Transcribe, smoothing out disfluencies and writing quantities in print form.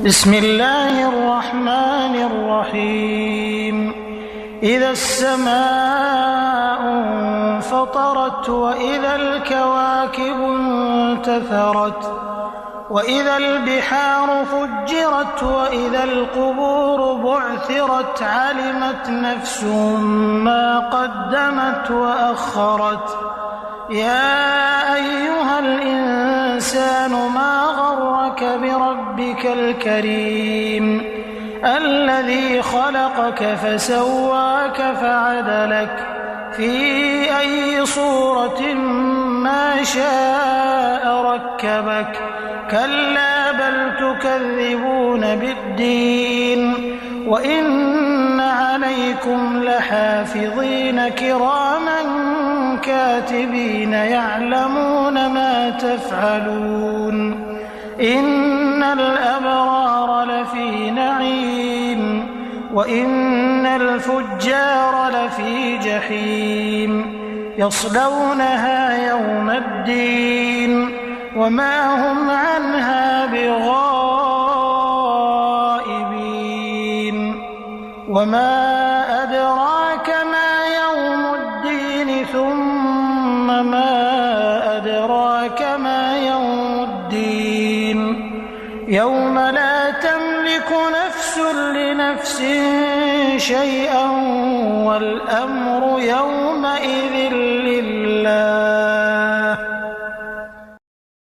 بسم الله الرحمن الرحيم إذا السماء انفطرت وإذا الكواكب انتثرت وإذا البحار فجرت وإذا القبور بعثرت علمت نفس ما قدمت وأخرت يا أيها الإنسان ما غرك بربك الكريم الذي خلقك فسواك فعدلك في أي صورة ما شاء ركبك كلا بل تكذبون بالدين وإن عليكم لحافظين كراما كاتبين يعلمون ما تفعلون إن الأبرار لفي نعيم وإن الفجار لفي جحيم يصلونها يوم الدين وما هم عنها بغائبين وما أدراك ما يوم الدين ثم ما أدراك ما يوم الدين يوم لا تملك نفس لنفس شيئا والأمر يومئذ لله